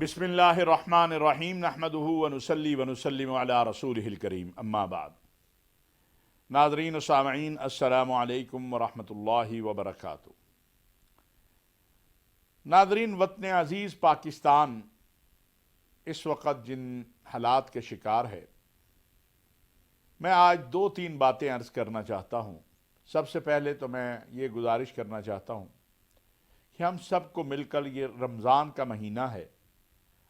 بسم اللہ الرحمن الرحیم نحمدہ ونصلی ونسلم علی رسولہ الکریم اما بعد۔ ناظرین و سامعین السلام علیکم ورحمۃ اللہ وبرکاتہ۔ ناظرین، وطن عزیز پاکستان اس وقت جن حالات کے شکار ہے، میں آج دو تین باتیں عرض کرنا چاہتا ہوں۔ سب سے پہلے تو میں یہ گزارش کرنا چاہتا ہوں کہ ہم سب کو مل کر، یہ رمضان کا مہینہ ہے،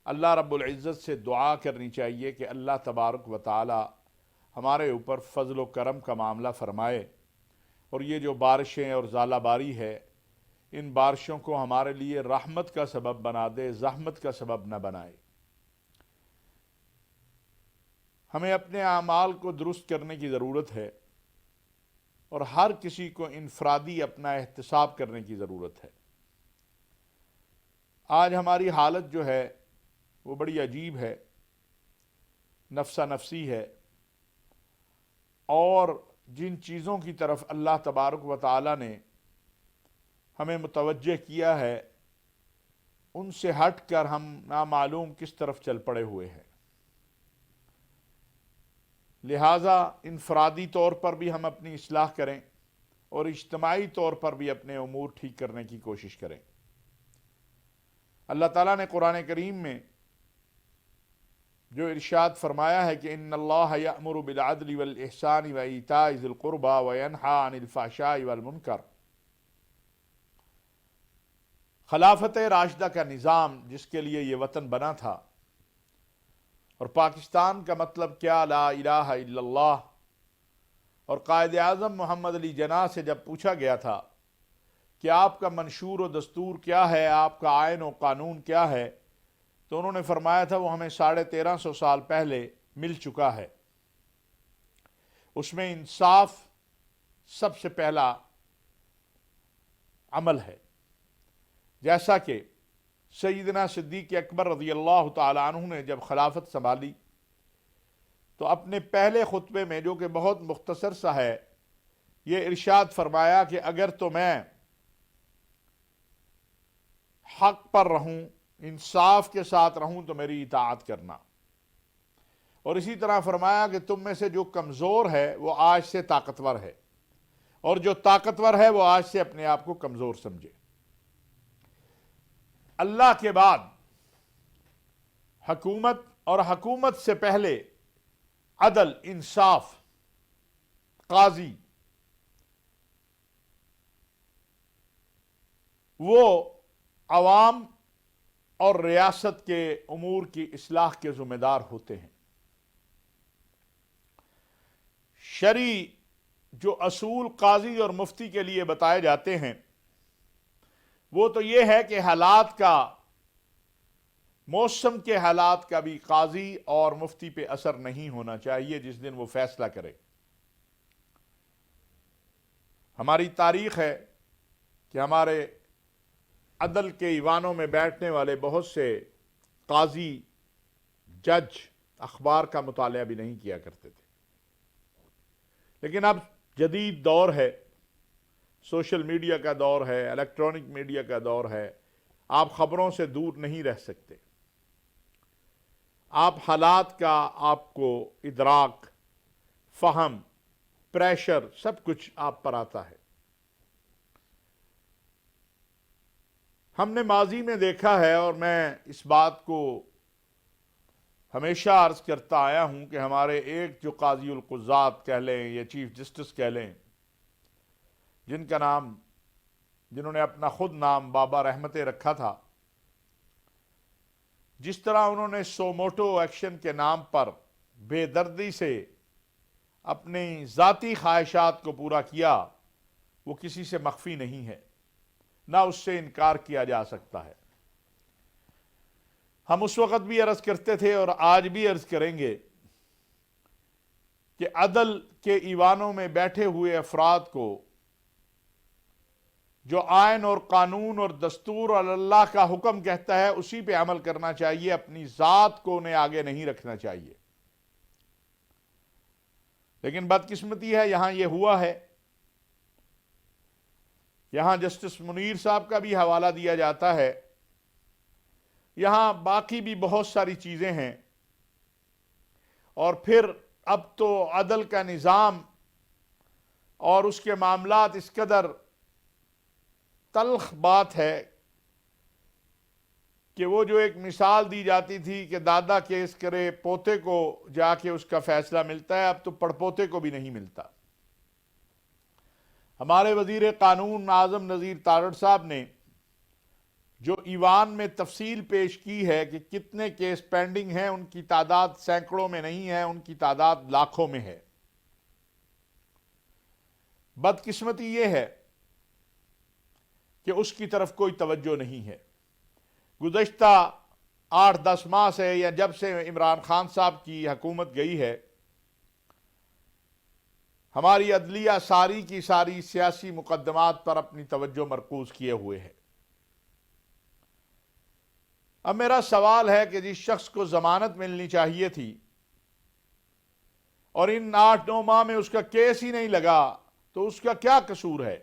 اللہ رب العزت سے دعا کرنی چاہیے کہ اللہ تبارک و تعالی ہمارے اوپر فضل و کرم کا معاملہ فرمائے، اور یہ جو بارشیں اور ژالہ باری ہے، ان بارشوں کو ہمارے لیے رحمت کا سبب بنا دے، زحمت کا سبب نہ بنائے۔ ہمیں اپنے اعمال کو درست کرنے کی ضرورت ہے، اور ہر کسی کو انفرادی اپنا احتساب کرنے کی ضرورت ہے۔ آج ہماری حالت جو ہے وہ بڑی عجیب ہے، نفسا نفسی ہے، اور جن چیزوں کی طرف اللہ تبارک و تعالی نے ہمیں متوجہ کیا ہے، ان سے ہٹ کر ہم نامعلوم کس طرف چل پڑے ہوئے ہیں۔ لہٰذا انفرادی طور پر بھی ہم اپنی اصلاح کریں، اور اجتماعی طور پر بھی اپنے امور ٹھیک کرنے کی کوشش کریں۔ اللہ تعالیٰ نے قرآن کریم میں جو ارشاد فرمایا ہے کہ ان اللہ یأمر بالعدل والاحسان وایتاء ذی القربى وینہی عن الفحشاء والمنکر، خلافت راشدہ کا نظام جس کے لیے یہ وطن بنا تھا، اور پاکستان کا مطلب کیا، لا الہ الا اللہ، اور قائد اعظم محمد علی جناح سے جب پوچھا گیا تھا کہ آپ کا منشور و دستور کیا ہے، آپ کا آئین و قانون کیا ہے، تو انہوں نے فرمایا تھا وہ ہمیں 1350 سال پہلے مل چکا ہے۔ اس میں انصاف سب سے پہلا عمل ہے۔ جیسا کہ سیدنا صدیق اکبر رضی اللہ تعالی عنہ نے جب خلافت سنبھالی تو اپنے پہلے خطبے میں، جو کہ بہت مختصر سا ہے، یہ ارشاد فرمایا کہ اگر تو میں حق پر رہوں، انصاف کے ساتھ رہوں، تو میری اطاعت کرنا، اور اسی طرح فرمایا کہ تم میں سے جو کمزور ہے وہ آج سے طاقتور ہے، اور جو طاقتور ہے وہ آج سے اپنے آپ کو کمزور سمجھے۔ اللہ کے بعد حکومت، اور حکومت سے پہلے عدل، انصاف، قاضی، وہ عوام اور ریاست کے امور کی اصلاح کے ذمہ دار ہوتے ہیں۔ شرعی جو اصول قاضی اور مفتی کے لیے بتائے جاتے ہیں، وہ تو یہ ہے کہ حالات کا، موسم کے حالات کا بھی قاضی اور مفتی پہ اثر نہیں ہونا چاہیے جس دن وہ فیصلہ کرے۔ ہماری تاریخ ہے کہ ہمارے عدل کے ایوانوں میں بیٹھنے والے بہت سے قاضی، جج اخبار کا مطالعہ بھی نہیں کیا کرتے تھے، لیکن اب جدید دور ہے، سوشل میڈیا کا دور ہے، الیکٹرانک میڈیا کا دور ہے، آپ خبروں سے دور نہیں رہ سکتے، آپ حالات کا، آپ کو ادراک، فہم، پریشر، سب کچھ آپ پر آتا ہے۔ ہم نے ماضی میں دیکھا ہے، اور میں اس بات کو ہمیشہ عرض کرتا آیا ہوں کہ ہمارے ایک جو قاضی القضات کہہ لیں یا چیف جسٹس کہہ لیں، جن کا نام، جنہوں نے اپنا خود نام بابا رحمتیں رکھا تھا، جس طرح انہوں نے سوموٹو ایکشن کے نام پر بے دردی سے اپنی ذاتی خواہشات کو پورا کیا، وہ کسی سے مخفی نہیں ہے، نہ اس سے انکار کیا جا سکتا ہے۔ ہم اس وقت بھی عرض کرتے تھے اور آج بھی عرض کریں گے کہ عدل کے ایوانوں میں بیٹھے ہوئے افراد کو جو آئین اور قانون اور دستور اور اللہ کا حکم کہتا ہے اسی پہ عمل کرنا چاہیے، اپنی ذات کو انہیں آگے نہیں رکھنا چاہیے۔ لیکن بدقسمتی ہے، یہاں یہ ہوا ہے۔ یہاں جسٹس منیر صاحب کا بھی حوالہ دیا جاتا ہے یہاں باقی بھی بہت ساری چیزیں ہیں، اور پھر اب تو عدل کا نظام اور اس کے معاملات اس قدر تلخ بات ہے کہ وہ جو ایک مثال دی جاتی تھی کہ دادا کیس کرے پوتے کو جا کے اس کا فیصلہ ملتا ہے، اب تو پڑپوتے کو بھی نہیں ملتا۔ ہمارے وزیر قانون اعظم نذیر تارڑ صاحب نے جو ایوان میں تفصیل پیش کی ہے کہ کتنے کیس پینڈنگ ہیں، ان کی تعداد سینکڑوں میں نہیں ہے، ان کی تعداد لاکھوں میں ہے۔ بدقسمتی یہ ہے کہ اس کی طرف کوئی توجہ نہیں ہے۔ گزشتہ 8-10 ماہ سے یا جب سے عمران خان صاحب کی حکومت گئی ہے، ہماری عدلیہ ساری کی ساری سیاسی مقدمات پر اپنی توجہ مرکوز کیے ہوئے ہے۔ اب میرا سوال ہے کہ جس شخص کو ضمانت ملنی چاہیے تھی اور ان 8-9 ماہ میں اس کا کیس ہی نہیں لگا، تو اس کا کیا قصور ہے؟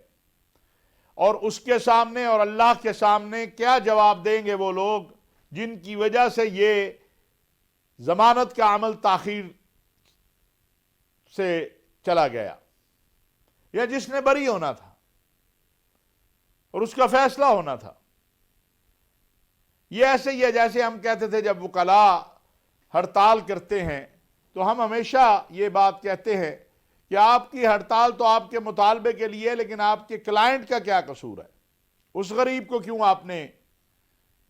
اور اس کے سامنے اور اللہ کے سامنے کیا جواب دیں گے وہ لوگ جن کی وجہ سے یہ ضمانت کا عمل تاخیر سے چلا گیا، یا جس نے بری ہونا تھا اور اس کا فیصلہ ہونا تھا؟ یہ ایسے ہی ہے جیسے ہم کہتے تھے جب وکلاء ہڑتال کرتے ہیں تو ہم ہمیشہ یہ بات کہتے ہیں کہ آپ کی ہڑتال تو آپ کے مطالبے کے لیے، لیکن آپ کے کلائنٹ کا کیا قصور ہے؟ اس غریب کو کیوں آپ نے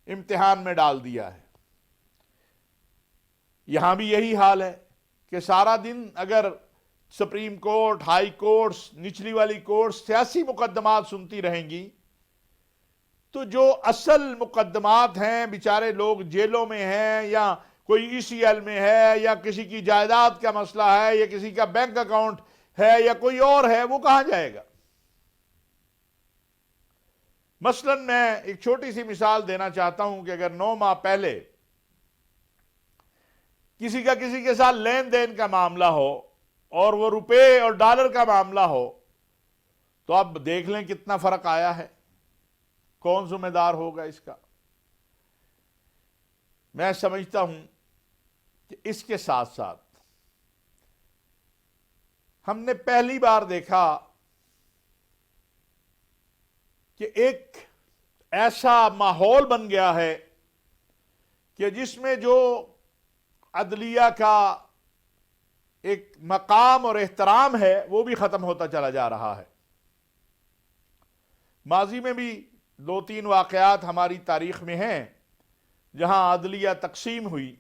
امتحان میں ڈال دیا ہے؟ یہاں بھی یہی حال ہے کہ سارا دن اگر سپریم کورٹ، ہائی کورٹس، نچلی والی کورٹس سیاسی مقدمات سنتی رہیں گی، تو جو اصل مقدمات ہیں، بیچارے لوگ جیلوں میں ہیں، یا کوئی ای سی ایل میں ہے، یا کسی کی جائیداد کا مسئلہ ہے، یا کسی کا بینک اکاؤنٹ ہے، یا کوئی اور ہے، وہ کہاں جائے گا؟ مثلا میں ایک چھوٹی سی مثال دینا چاہتا ہوں کہ اگر 9 ماہ پہلے کسی کا کسی کے ساتھ لین دین کا معاملہ ہو اور وہ روپے اور ڈالر کا معاملہ ہو، تو اب دیکھ لیں کتنا فرق آیا ہے۔ کون ذمہ دار ہوگا اس کا؟ میں سمجھتا ہوں کہ اس کے ساتھ ساتھ ہم نے پہلی بار دیکھا کہ ایک ایسا ماحول بن گیا ہے کہ جس میں جو عدلیہ کا ایک مقام اور احترام ہے وہ بھی ختم ہوتا چلا جا رہا ہے۔ ماضی میں بھی 2-3 واقعات ہماری تاریخ میں ہیں جہاں عدلیہ تقسیم ہوئی،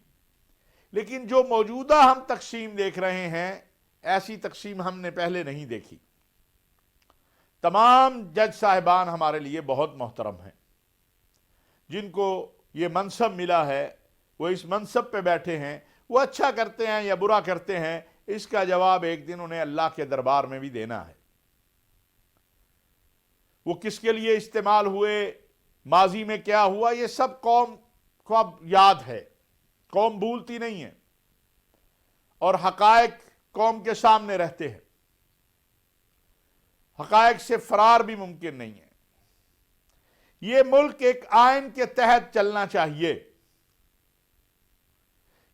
لیکن جو موجودہ ہم تقسیم دیکھ رہے ہیں، ایسی تقسیم ہم نے پہلے نہیں دیکھی۔ تمام جج صاحبان ہمارے لیے بہت محترم ہیں، جن کو یہ منصب ملا ہے، وہ اس منصب پہ بیٹھے ہیں، وہ اچھا کرتے ہیں یا برا کرتے ہیں، اس کا جواب ایک دن انہیں اللہ کے دربار میں بھی دینا ہے۔ وہ کس کے لیے استعمال ہوئے، ماضی میں کیا ہوا، یہ سب قوم کو اب یاد ہے، قوم بھولتی نہیں ہے، اور حقائق قوم کے سامنے رہتے ہیں، حقائق سے فرار بھی ممکن نہیں ہے۔ یہ ملک ایک آئین کے تحت چلنا چاہیے۔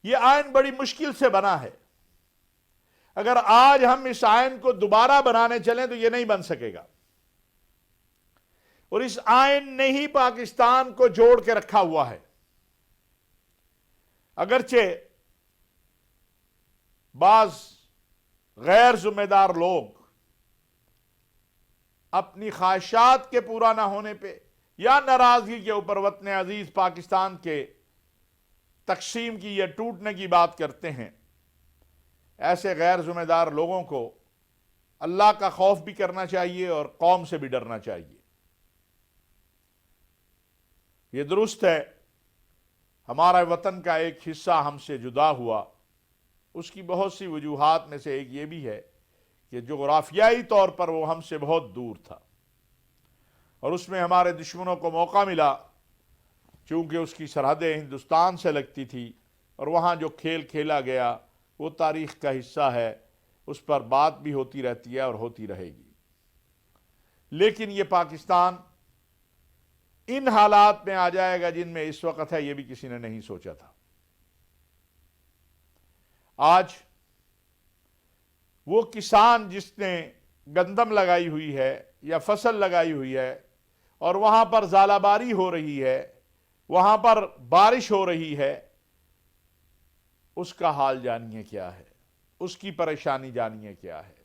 یہ آئین بڑی مشکل سے بنا ہے، اگر آج ہم اس آئین کو دوبارہ بنانے چلیں تو یہ نہیں بن سکے گا، اور اس آئین نے ہی پاکستان کو جوڑ کے رکھا ہوا ہے۔ اگرچہ بعض غیر ذمہ دار لوگ اپنی خواہشات کے پورا نہ ہونے پہ یا ناراضگی کے اوپر وطن عزیز پاکستان کے تقسیم کی یا ٹوٹنے کی بات کرتے ہیں، ایسے غیر ذمہ دار لوگوں کو اللہ کا خوف بھی کرنا چاہیے اور قوم سے بھی ڈرنا چاہیے۔ یہ درست ہے، ہمارا وطن کا ایک حصہ ہم سے جدا ہوا، اس کی بہت سی وجوہات میں سے ایک یہ بھی ہے کہ جغرافیائی طور پر وہ ہم سے بہت دور تھا، اور اس میں ہمارے دشمنوں کو موقع ملا، چونکہ اس کی سرحدیں ہندوستان سے لگتی تھی، اور وہاں جو کھیل کھیلا گیا وہ تاریخ کا حصہ ہے، اس پر بات بھی ہوتی رہتی ہے اور ہوتی رہے گی۔ لیکن یہ پاکستان ان حالات میں آ جائے گا جن میں اس وقت ہے، یہ بھی کسی نے نہیں سوچا تھا۔ آج وہ کسان جس نے گندم لگائی ہوئی ہے یا فصل لگائی ہوئی ہے اور وہاں پر ژالہ باری ہو رہی ہے، وہاں پر بارش ہو رہی ہے، اس کا حال جانیے کیا ہے، اس کی پریشانی جانیے کیا ہے۔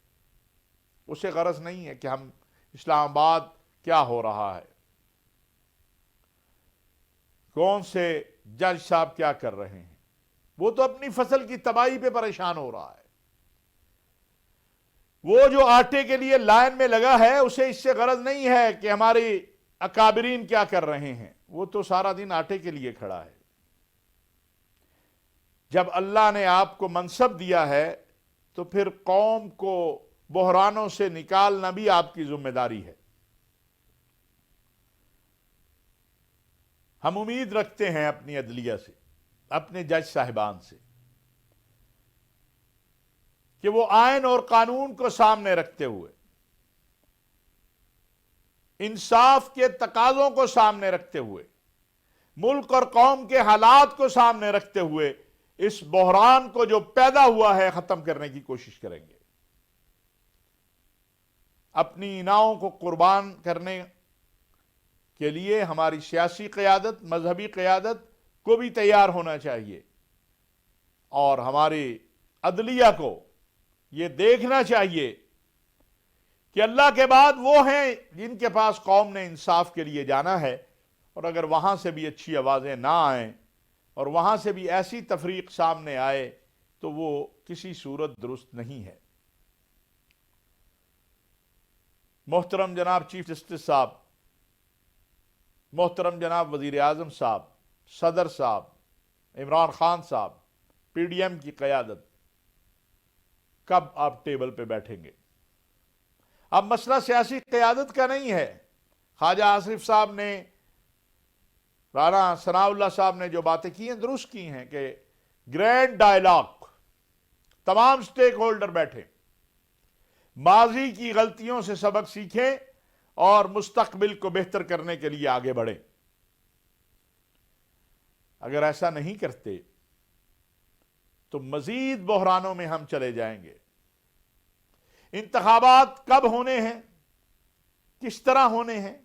اسے غرض نہیں ہے کہ ہم اسلام آباد کیا ہو رہا ہے، کون سے جج صاحب کیا کر رہے ہیں، وہ تو اپنی فصل کی تباہی پہ پریشان ہو رہا ہے۔ وہ جو آٹے کے لیے لائن میں لگا ہے، اسے اس سے غرض نہیں ہے کہ ہماری اکابرین کیا کر رہے ہیں، وہ تو سارا دن آٹے کے لیے کھڑا ہے۔ جب اللہ نے آپ کو منصب دیا ہے تو پھر قوم کو بحرانوں سے نکالنا بھی آپ کی ذمہ داری ہے۔ ہم امید رکھتے ہیں اپنی عدلیہ سے، اپنے جج صاحبان سے، کہ وہ آئین اور قانون کو سامنے رکھتے ہوئے، انصاف کے تقاضوں کو سامنے رکھتے ہوئے، ملک اور قوم کے حالات کو سامنے رکھتے ہوئے اس بحران کو جو پیدا ہوا ہے ختم کرنے کی کوشش کریں گے۔ اپنی اناؤں کو قربان کرنے کے لیے ہماری سیاسی قیادت، مذہبی قیادت کو بھی تیار ہونا چاہیے، اور ہماری عدلیہ کو یہ دیکھنا چاہیے کہ اللہ کے بعد وہ ہیں جن کے پاس قوم نے انصاف کے لیے جانا ہے، اور اگر وہاں سے بھی اچھی آوازیں نہ آئیں اور وہاں سے بھی ایسی تفریق سامنے آئے تو وہ کسی صورت درست نہیں ہے۔ محترم جناب چیف جسٹس صاحب، محترم جناب وزیر اعظم صاحب، صدر صاحب، عمران خان صاحب، پی ڈی ایم کی قیادت، کب آپ ٹیبل پہ بیٹھیں گے؟ اب مسئلہ سیاسی قیادت کا نہیں ہے۔ خواجہ آصف صاحب نے، رانا ثناء اللہ صاحب نے جو باتیں کی ہیں درست کی ہیں کہ گرینڈ ڈائلاگ، تمام سٹیک ہولڈر بیٹھیں، ماضی کی غلطیوں سے سبق سیکھیں اور مستقبل کو بہتر کرنے کے لیے آگے بڑھیں۔ اگر ایسا نہیں کرتے تو مزید بحرانوں میں ہم چلے جائیں گے۔ انتخابات کب ہونے ہیں، کس طرح ہونے ہیں،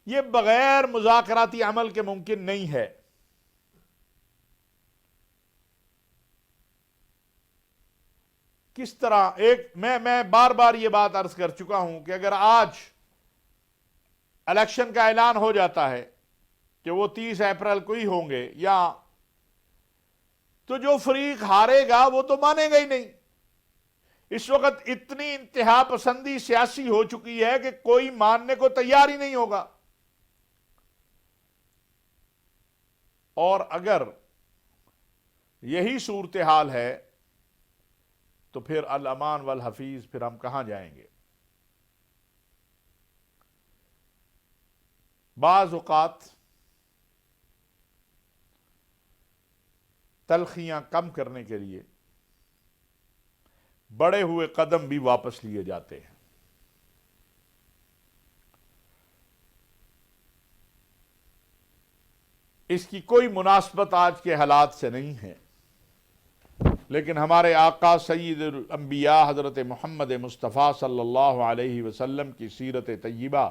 یہ بغیر مذاکراتی عمل کے ممکن نہیں ہے۔ کس طرح میں بار بار یہ بات عرض کر چکا ہوں کہ اگر آج الیکشن کا اعلان ہو جاتا ہے کہ وہ 30 اپریل کو ہی ہوں گے، یا تو جو فریق ہارے گا وہ تو مانے گا ہی نہیں۔ اس وقت اتنی انتہا پسندی سیاسی ہو چکی ہے کہ کوئی ماننے کو تیار ہی نہیں ہوگا۔ اور اگر یہی صورتحال ہے تو پھر الامان والحفیظ، پھر ہم کہاں جائیں گے؟ بعض اوقات تلخیاں کم کرنے کے لیے بڑے ہوئے قدم بھی واپس لیے جاتے ہیں۔ اس کی کوئی مناسبت آج کے حالات سے نہیں ہے، لیکن ہمارے آقا سید الانبیاء حضرت محمد مصطفیٰ صلی اللہ علیہ وسلم کی سیرت طیبہ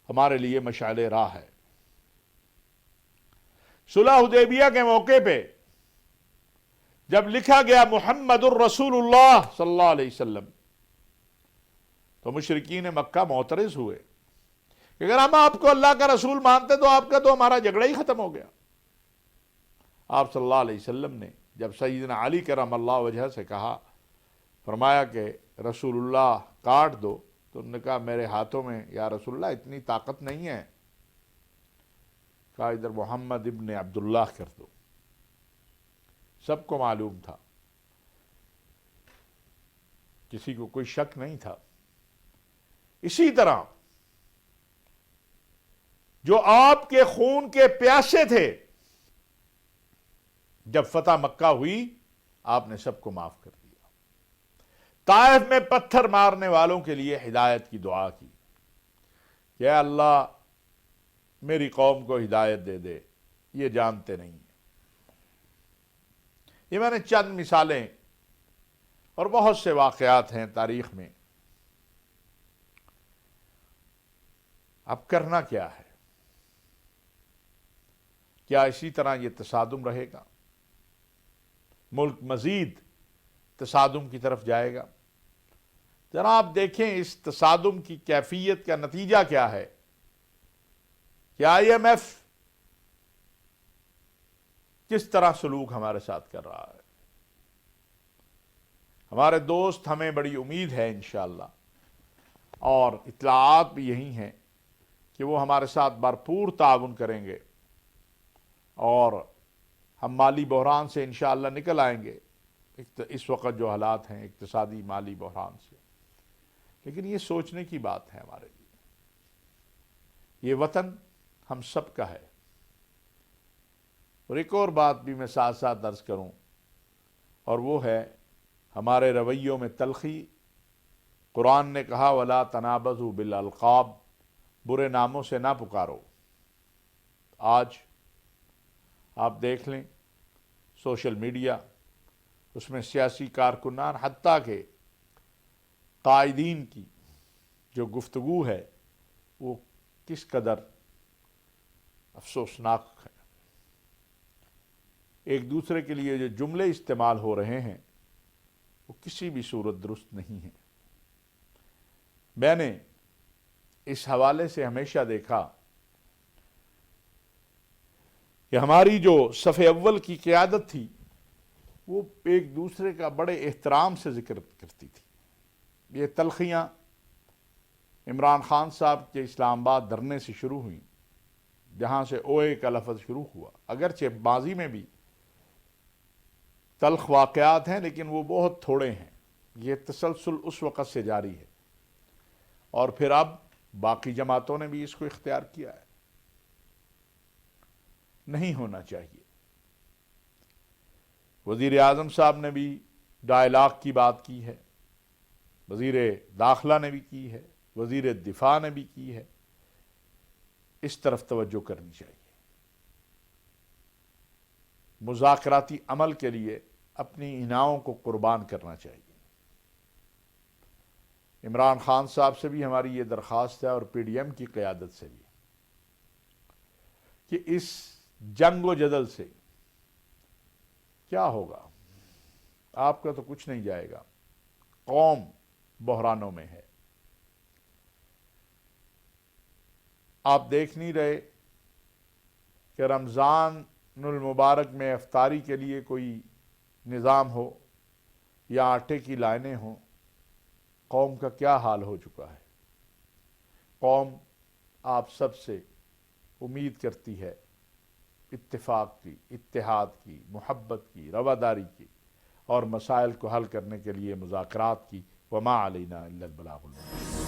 ہمارے لیے مشعل راہ ہے۔ صلح حدیبیہ کے موقع پہ جب لکھا گیا محمد الرسول اللہ صلی اللہ علیہ وسلم، تو مشرکین مکہ معترض ہوئے کہ اگر ہم آپ کو اللہ کا رسول مانتے تو آپ کا تو ہمارا جھگڑا ہی ختم ہو گیا۔ آپ صلی اللہ علیہ وسلم نے جب سیدنا علی کرم اللہ وجہ سے کہا، فرمایا کہ رسول اللہ کاٹ دو، تو انہوں نے کہا میرے ہاتھوں میں یا رسول اللہ اتنی طاقت نہیں ہے۔ کہا ادھر محمد ابن عبداللہ کر دو۔ سب کو معلوم تھا، کسی کو کوئی شک نہیں تھا۔ اسی طرح جو آپ کے خون کے پیاسے تھے، جب فتح مکہ ہوئی آپ نے سب کو معاف کر دیا۔ طائف میں پتھر مارنے والوں کے لیے ہدایت کی دعا کی کہ اے اللہ میری قوم کو ہدایت دے دے، یہ جانتے نہیں ہیں۔ یہ میں نے چند مثالیں اور بہت سے واقعات ہیں تاریخ میں۔ اب کرنا کیا ہے؟ کیا اسی طرح یہ تصادم رہے گا؟ ملک مزید تصادم کی طرف جائے گا؟ جناب دیکھیں اس تصادم کی کیفیت کا نتیجہ کیا ہے کہ آئی ایم ایف کس طرح سلوک ہمارے ساتھ کر رہا ہے۔ ہمارے دوست، ہمیں بڑی امید ہے انشاءاللہ، اور اطلاعات بھی یہی ہیں کہ وہ ہمارے ساتھ بھرپور تعاون کریں گے اور ہم مالی بحران سے انشاءاللہ نکل آئیں گے، اس وقت جو حالات ہیں اقتصادی مالی بحران سے۔ لیکن یہ سوچنے کی بات ہے ہمارے لیے، یہ وطن ہم سب کا ہے۔ اور ایک اور بات بھی میں ساتھ ساتھ عرض کروں، اور وہ ہے ہمارے رویوں میں تلخی۔ قرآن نے کہا وَلَا تَنَابَزُوا بِالْأَلْقَابِ، برے ناموں سے نہ پکارو۔ آج آپ دیکھ لیں سوشل میڈیا، اس میں سیاسی کارکنان حتیٰ کہ قائدین کی جو گفتگو ہے وہ کس قدر افسوسناک ہے۔ ایک دوسرے کے لیے جو جملے استعمال ہو رہے ہیں وہ کسی بھی صورت درست نہیں ہے۔ میں نے اس حوالے سے ہمیشہ دیکھا کہ ہماری جو صف اول کی قیادت تھی وہ ایک دوسرے کا بڑے احترام سے ذکر کرتی تھی۔ یہ تلخیاں عمران خان صاحب کے اسلام آباد دھرنے سے شروع ہوئیں، جہاں سے اوے کا لفظ شروع ہوا۔ اگرچہ ماضی میں بھی تلخ واقعات ہیں لیکن وہ بہت تھوڑے ہیں۔ یہ تسلسل اس وقت سے جاری ہے، اور پھر اب باقی جماعتوں نے بھی اس کو اختیار کیا ہے۔ نہیں ہونا چاہیے۔ وزیر اعظم صاحب نے بھی ڈائلاگ کی بات کی ہے، وزیر داخلہ نے بھی کی ہے، وزیر دفاع نے بھی کی ہے۔ اس طرف توجہ کرنی چاہیے۔ مذاکراتی عمل کے لیے اپنی اناؤں کو قربان کرنا چاہیے۔ عمران خان صاحب سے بھی ہماری یہ درخواست ہے، اور پی ڈی ایم کی قیادت سے بھی، کہ اس جنگ و جدل سے کیا ہوگا؟ آپ کا تو کچھ نہیں جائے گا، قوم بحرانوں میں ہے۔ آپ دیکھ نہیں رہے کہ رمضان المبارک میں افطاری کے لیے کوئی نظام ہو یا آٹے کی لائنیں ہوں، قوم کا کیا حال ہو چکا ہے۔ قوم آپ سب سے امید کرتی ہے اتفاق کی، اتحاد کی، محبت کی، رواداری کی، اور مسائل کو حل کرنے کے لیے مذاکرات کی۔ وما علینا الا البلاغ المبین۔